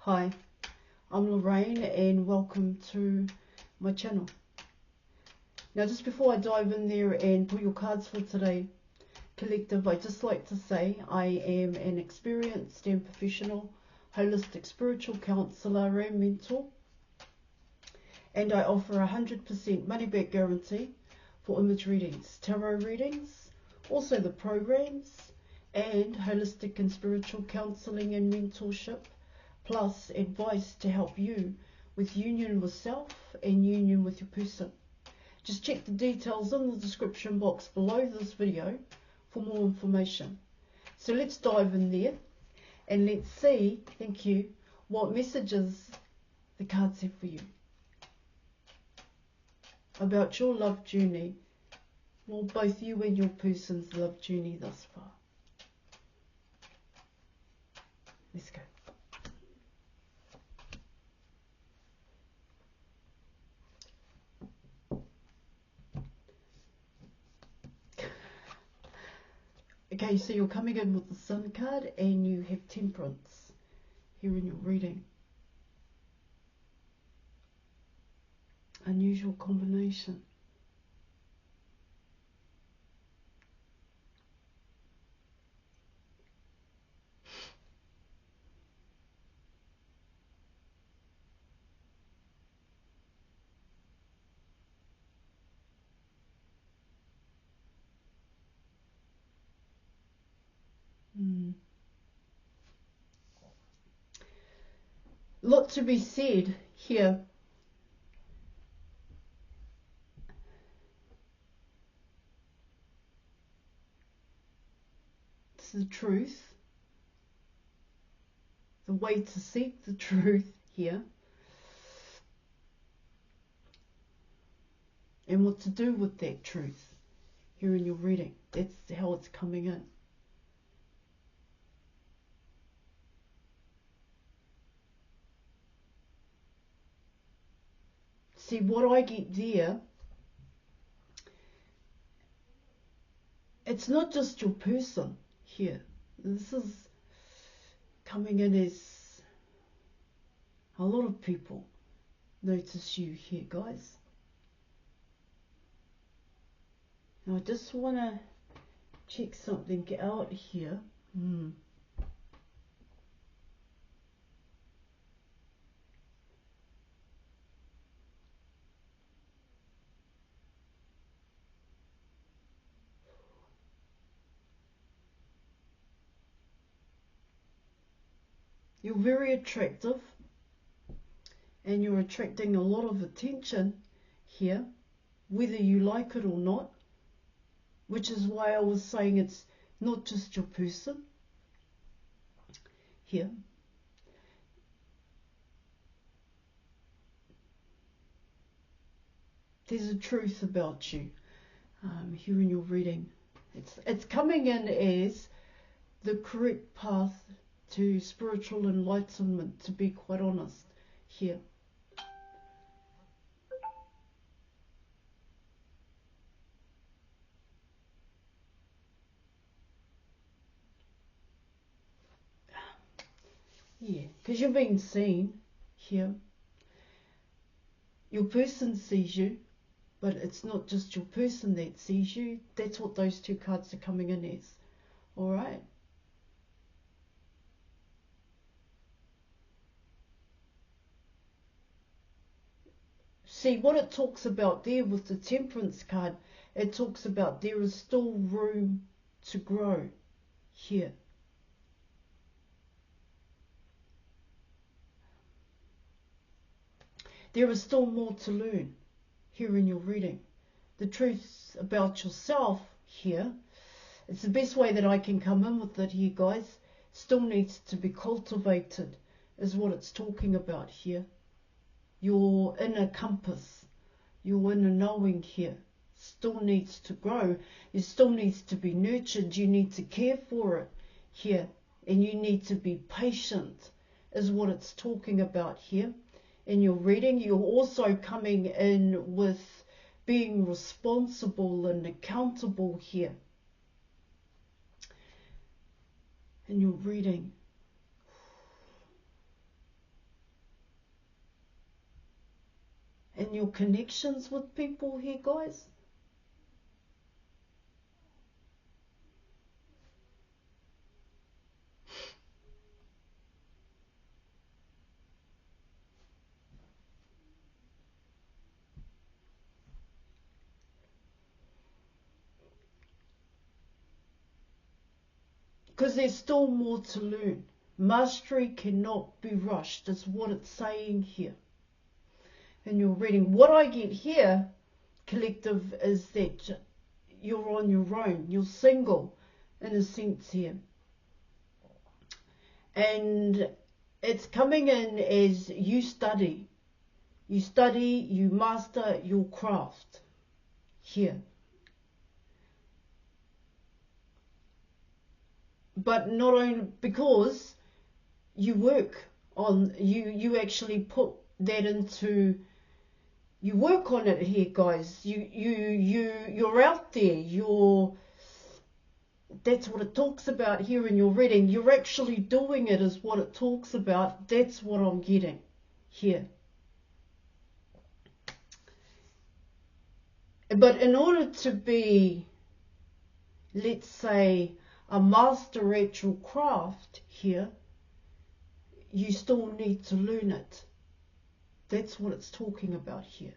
Hi, I'm Lorraine and welcome to my channel. Now just before I dive in there and pull your cards for today, collective, I'd just like to say I am an experienced and professional holistic spiritual counsellor and mentor, and I offer 100% money back guarantee for image readings, tarot readings, also the programs and holistic and spiritual counselling and mentorship, plus advice to help you with union with self and union with your person. Just check the details in the description box below this video for more information. So let's dive in there and let's see, thank you, what messages the cards have for you about your love journey, well, both you and your person's love journey thus far. Let's go. Okay, so you're coming in with the Sun card and you have Temperance here in your reading. Unusual combination. Lot to be said here. It's the truth. The way to seek the truth here. And what to do with that truth here in your reading. That's how it's coming in. See, what I get there, it's not just your person here. This is coming in as a lot of people notice you here, guys. Now I just want to check something out here. You're very attractive and you're attracting a lot of attention here, whether you like it or not, which is why I was saying it's not just your person here. There's a truth about you here in your reading. It's coming in as the correct path to spiritual enlightenment, to be quite honest here. Yeah, because you're being seen here. Your person sees you, but it's not just your person that sees you. That's what those two cards are coming in as. All right. See, what it talks about there with the Temperance card, it talks about there is still room to grow here. There is still more to learn here in your reading. The truth about yourself here, it's the best way that I can come in with it here, guys, still needs to be cultivated, is what it's talking about here. Your inner compass, your inner knowing here still needs to grow. It still needs to be nurtured. You need to care for it here, and you need to be patient, is what it's talking about here. In your reading, you're also coming in with being responsible and accountable here. In your reading, in your connections with people here, guys. Because there's still more to learn. Mastery cannot be rushed, is what it's saying here. And you're reading. What I get here, collective, is that you're on your own. You're single, in a sense here. And it's coming in as you study. You study, you master your craft here. But not only because you work on, you actually put that into, you work on it here, guys. You're out there. That's what it talks about here in your reading. You're actually doing it, is what it talks about. That's what I'm getting here. But in order to be, let's say, a master at your craft here, you still need to learn it. That's what it's talking about here.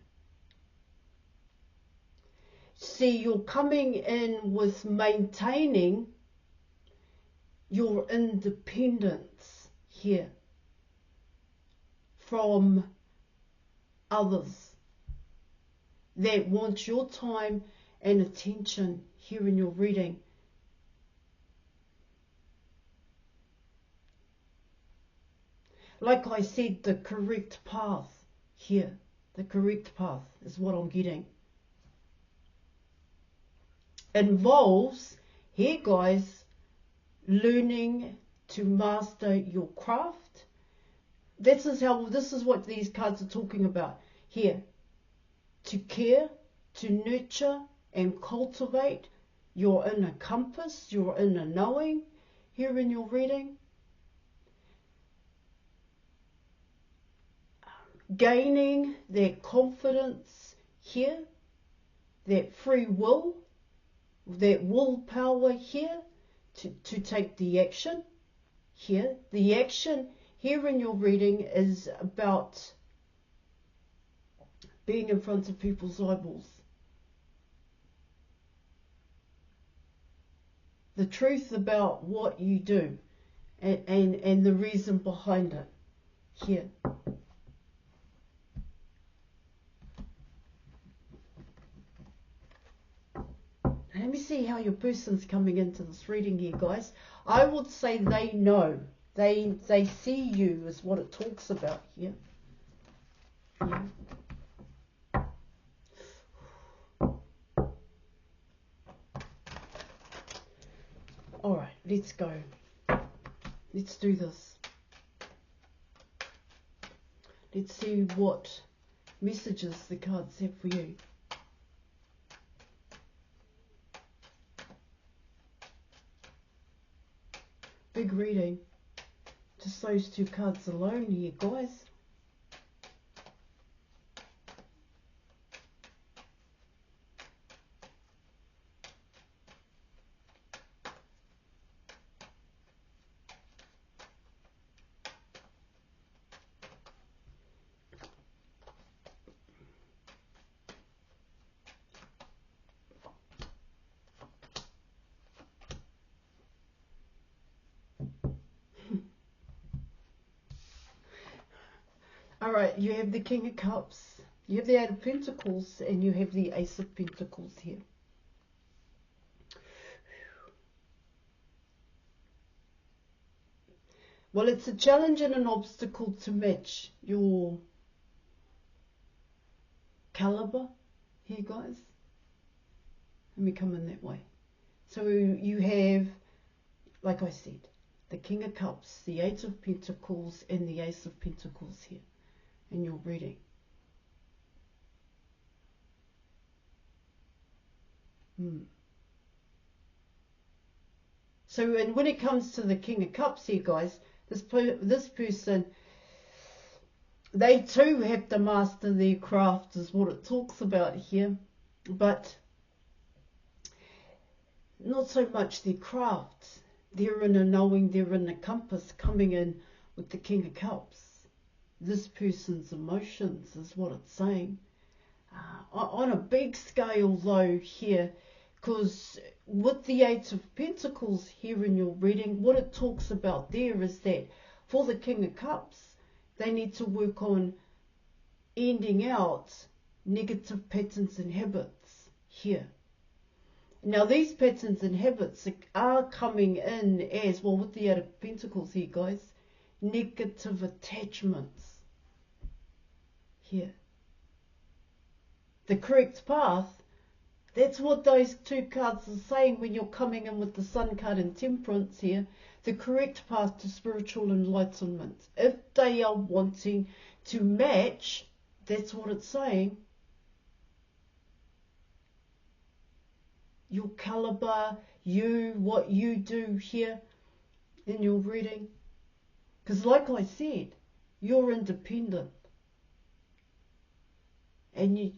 See, you're coming in with maintaining your independence here from others that want your time and attention here in your reading. Like I said, the correct path here, the correct path is what I'm getting. Involves, here guys, learning to master your craft. This is what these cards are talking about here. To care, to nurture and cultivate your inner compass, your inner knowing here in your reading. Gaining that confidence here, that free will, that willpower here to take the action here. The action here in your reading is about being in front of people's eyeballs. The truth about what you do and the reason behind it here. Let me see how your person's coming into this reading here, guys. I would say they know. They see you, is what it talks about here. Yeah. All right, let's go. Let's do this. Let's see what messages the cards have for you. Big reading. Just those two cards alone here, guys. Alright, you have the King of Cups, you have the Eight of Pentacles, and you have the Ace of Pentacles here. Well, it's a challenge and an obstacle to match your caliber here, guys. Let me come in that way. So you have, like I said, the King of Cups, the Eight of Pentacles, and the Ace of Pentacles here in your reading. So, and when it comes to the King of Cups here, guys, this person, they too have to master their craft, is what it talks about here. But not so much their craft. They're in a knowing, they're in a compass, coming in with the King of Cups. This person's emotions is what it's saying. On a big scale though here, because with the Eight of Pentacles here in your reading, what it talks about there is that for the King of Cups, they need to work on ending out negative patterns and habits here. Now these patterns and habits are coming in as, well, with the Eight of Pentacles here, guys, negative attachments here. The correct path, that's what those two cards are saying when you're coming in with the Sun card and Temperance here. The correct path to spiritual enlightenment. If they are wanting to match, that's what it's saying. Your caliber, what you do here in your reading. Because like I said, you're independent. And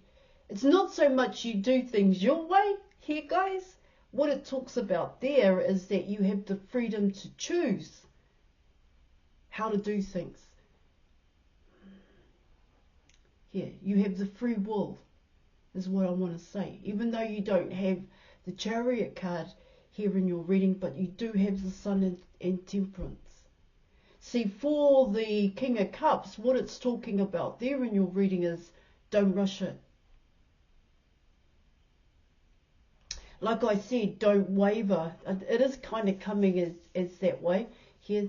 it's not so much you do things your way here, guys. What it talks about there is that you have the freedom to choose how to do things. Yeah, you have the free will, is what I want to say. Even though you don't have the Chariot card here in your reading, but you do have the Sun and Temperance. See, for the King of Cups, what it's talking about there in your reading is don't rush it. Like I said, don't waver. It is kind of coming as that way here.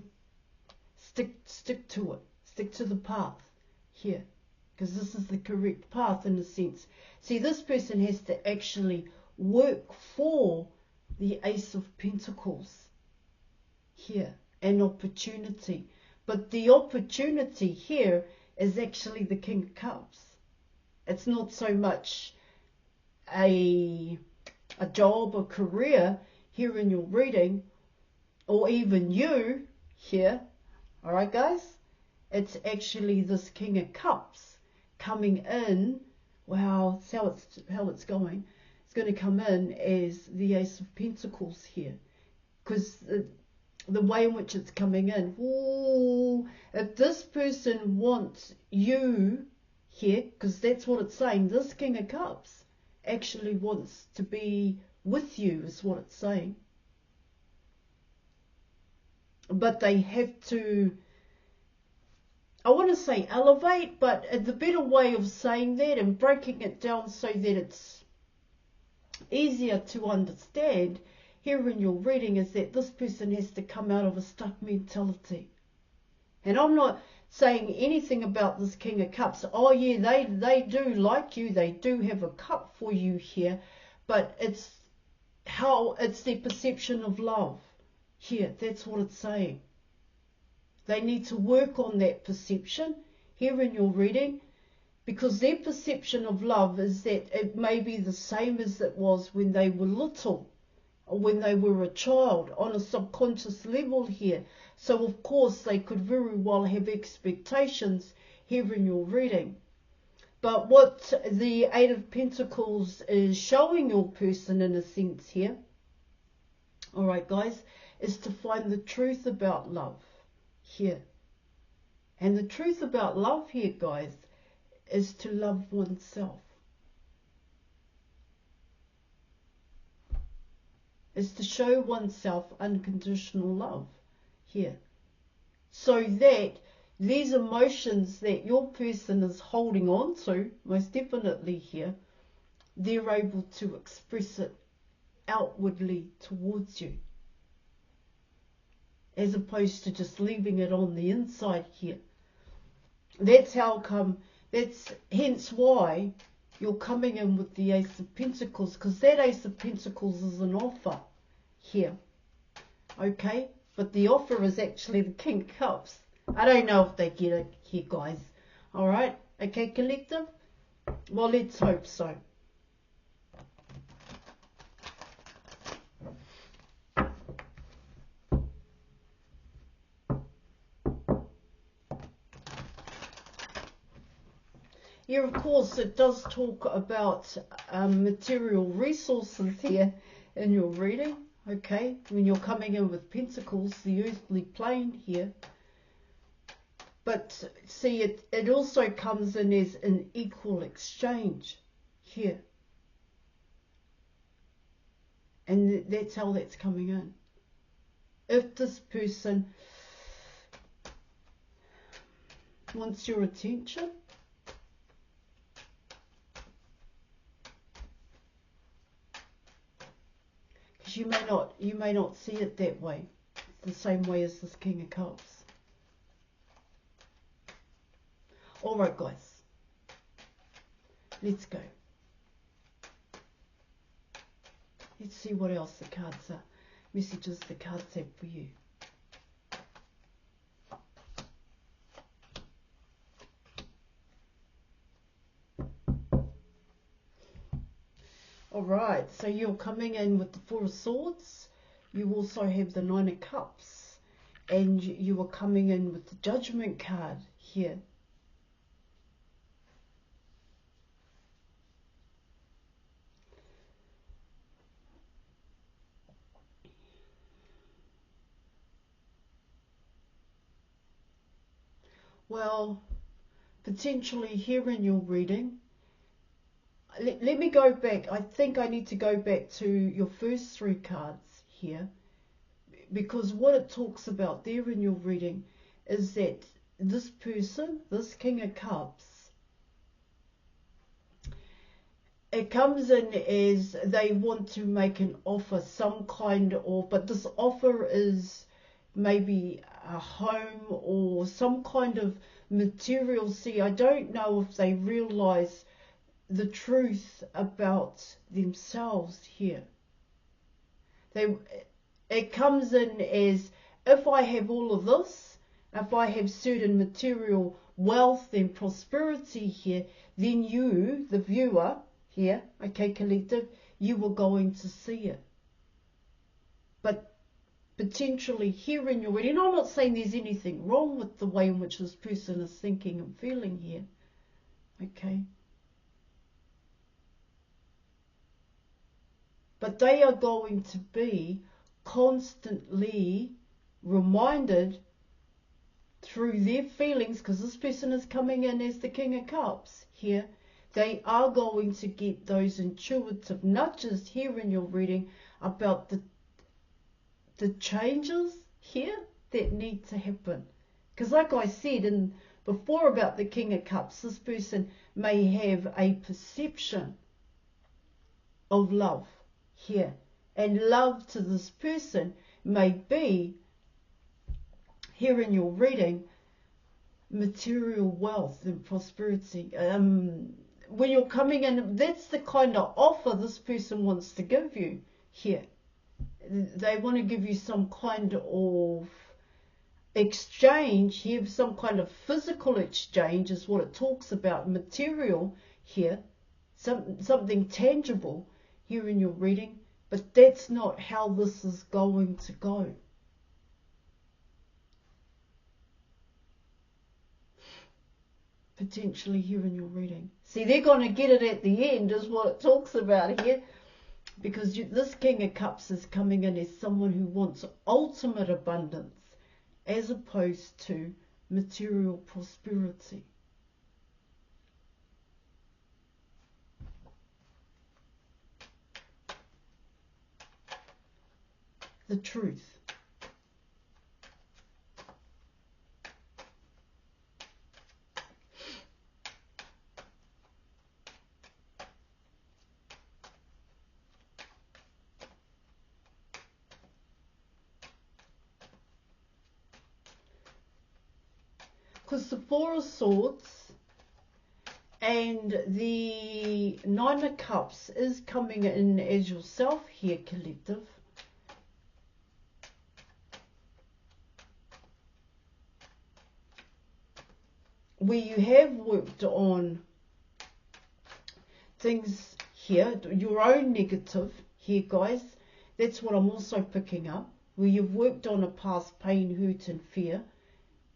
Stick to it. Stick to the path here, because this is the correct path in a sense. See, this person has to actually work for the Ace of Pentacles here, an opportunity. But the opportunity here is actually the King of Cups. It's not so much a job or career here in your reading, or even you here. All right, guys? It's actually this King of Cups coming in. Wow, that's how it's going. It's going to come in as the Ace of Pentacles here. Because the way in which it's coming in. Ooh, if this person wants you here, because that's what it's saying, this King of Cups actually wants to be with you, is what it's saying. But they have to, I want to say elevate, but the better way of saying that and breaking it down so that it's easier to understand here in your reading is that this person has to come out of a stuck mentality. And I'm not saying anything about this King of Cups. Oh yeah, they do like you, they do have a cup for you here, but it's their perception of love here. That's what it's saying. They need to work on that perception here in your reading, because their perception of love is that it may be the same as it was when they were little, or when they were a child, on a subconscious level here. So of course they could very well have expectations here in your reading. But what the Eight of Pentacles is showing your person in a sense here, alright guys, is to find the truth about love here. And the truth about love here, guys, is to love oneself. Is to show oneself unconditional love here. So that these emotions that your person is holding on to, most definitely here, they're able to express it outwardly towards you, as opposed to just leaving it on the inside here. That's hence why you're coming in with the Ace of Pentacles, because that Ace of Pentacles is an offer here. Okay? But the offer is actually the King of Cups. I don't know if they get it here, guys. Alright? Okay, collective? Well, let's hope so. Here, of course, it does talk about material resources here in your reading, okay? When you're coming in with pentacles, the earthly plane here. But see, it also comes in as an equal exchange here. And that's how that's coming in. If this person wants your attention, because you may not see it that way, the same way as this King of Cups. All right, guys, let's go. Let's see what else the cards are. Messages the cards have for you. All right, so you're coming in with the Four of Swords. You also have the Nine of Cups. And you are coming in with the Judgment card here. Well, potentially here in your reading, let me go back. I think I need to go back to your first three cards here, because what it talks about there in your reading is that this person, this King of Cups, it comes in as they want to make an offer, some kind of, but this offer is maybe a home or some kind of material. See, I don't know if they realize the truth about themselves here. It comes in as, if I have all of this, if I have certain material wealth and prosperity here, then you, the viewer here, okay, collective, you are going to see it. But potentially here in your reading, I'm not saying there's anything wrong with the way in which this person is thinking and feeling here, okay? But they are going to be constantly reminded through their feelings, because this person is coming in as the King of Cups here. They are going to get those intuitive nudges here in your reading about the changes here that need to happen. Because like I said before about the King of Cups, this person may have a perception of love here. And love to this person may be, here in your reading, material wealth and prosperity. When you're coming in, that's the kind of offer this person wants to give you here. They want to give you some kind of exchange here, some kind of physical exchange is what it talks about, material here, something tangible here in your reading, but that's not how this is going to go. Potentially here in your reading. See, they're going to get it at the end is what it talks about here, because this King of Cups is coming in as someone who wants ultimate abundance as opposed to material prosperity. The truth. Because the Four of Swords and the Nine of Cups is coming in as yourself here, collective. Where you have worked on things here, your own negative here, guys. That's what I'm also picking up. Where you've worked on a past pain, hurt and fear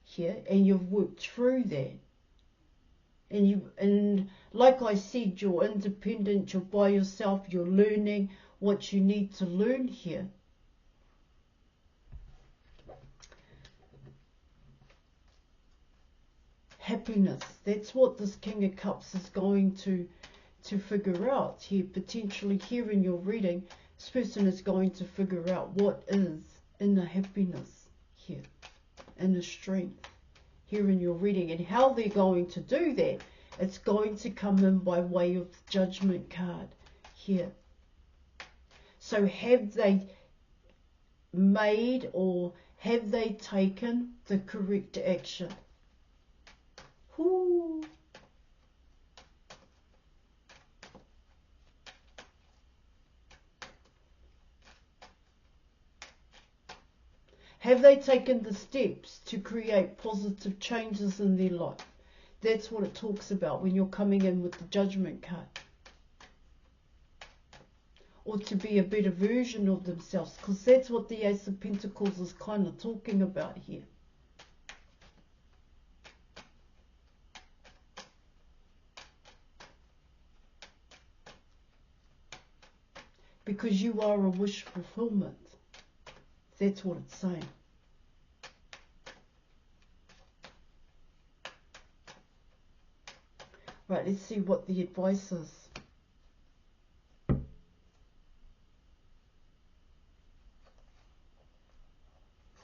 here, and you've worked through that. And like I said, you're independent, you're by yourself, you're learning what you need to learn here. Happiness, that's what this King of Cups is going to figure out here. Potentially here in your reading, this person is going to figure out what is inner happiness here, inner strength here in your reading, and how they're going to do that. It's going to come in by way of the Judgment card here. So have they made, or have they taken the correct action? Ooh. Have they taken the steps to create positive changes in their life? That's what it talks about when you're coming in with the Judgment card. Or to be a better version of themselves, because that's what the Ace of Pentacles is kind of talking about here. Because you are a wish fulfillment. That's what it's saying. Right, let's see what the advice is.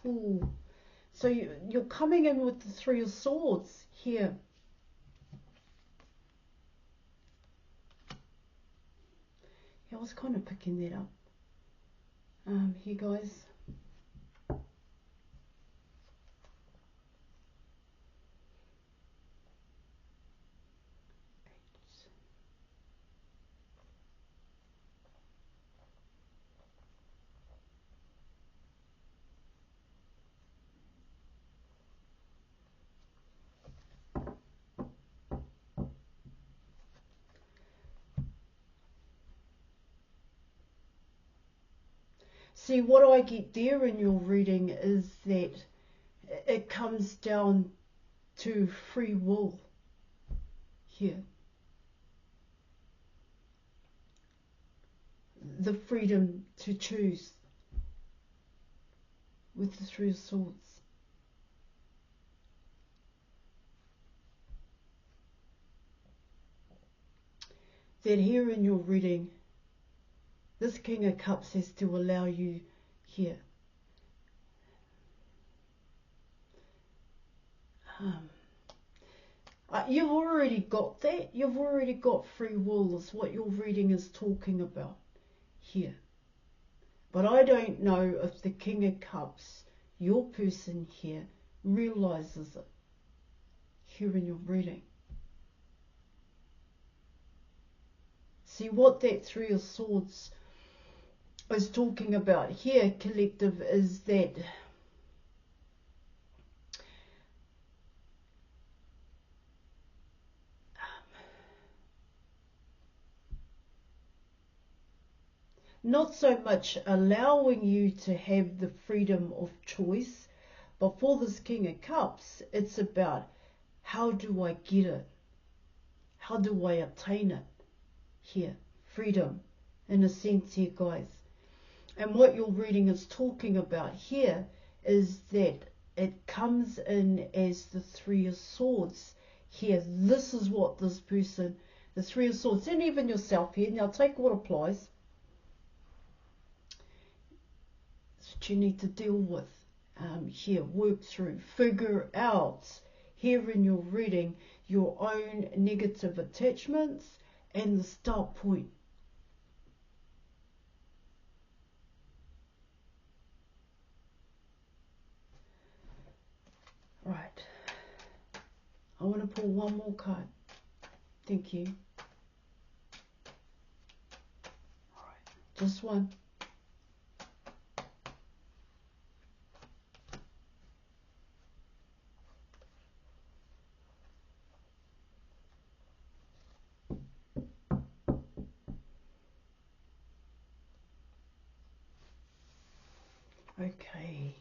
Ooh. So you're coming in with the Three of Swords here. Yeah, I was kind of picking that up. Here, guys. See, what I get there in your reading is that it comes down to free will here. The freedom to choose with the Three of Swords. That here in your reading, this King of Cups has to allow you here. You've already got that. You've already got free will, is what your reading is talking about here. But I don't know if the King of Cups, your person here, realizes it here in your reading. See, what that Three of Swords is talking about here, collective, is that not so much allowing you to have the freedom of choice, but for this King of Cups, it's about, how do I get it? How do I obtain it? Here, freedom, in a sense here, guys. And what your reading is talking about here is that it comes in as the Three of Swords here. This is what this person, the Three of Swords, and even yourself here, now take what applies. That's what you need to deal with here, work through, figure out here in your reading your own negative attachments and the start point. Right. I want to pull one more card. Thank you. All right. Just one. Okay.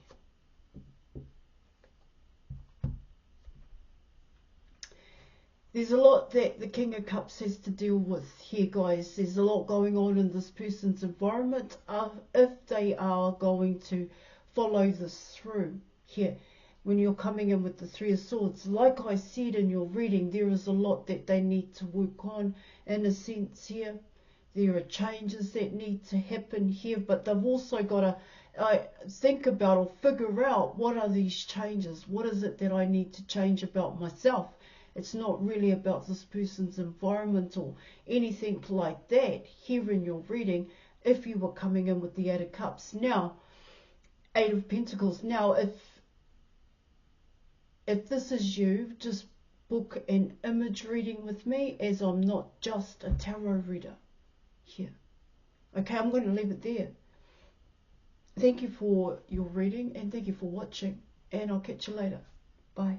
There's a lot that the King of Cups has to deal with here, guys. There's a lot going on in this person's environment if they are going to follow this through here. When you're coming in with the Three of Swords, like I said in your reading, there is a lot that they need to work on in a sense here. There are changes that need to happen here, but they've also got to think about or figure out, what are these changes? What is it that I need to change about myself? It's not really about this person's environment or anything like that here in your reading, if you were coming in with the Eight of Cups. Now, Eight of Pentacles. Now, if this is you, just book an image reading with me, as I'm not just a tarot reader here. Okay, I'm going to leave it there. Thank you for your reading, and thank you for watching, and I'll catch you later. Bye.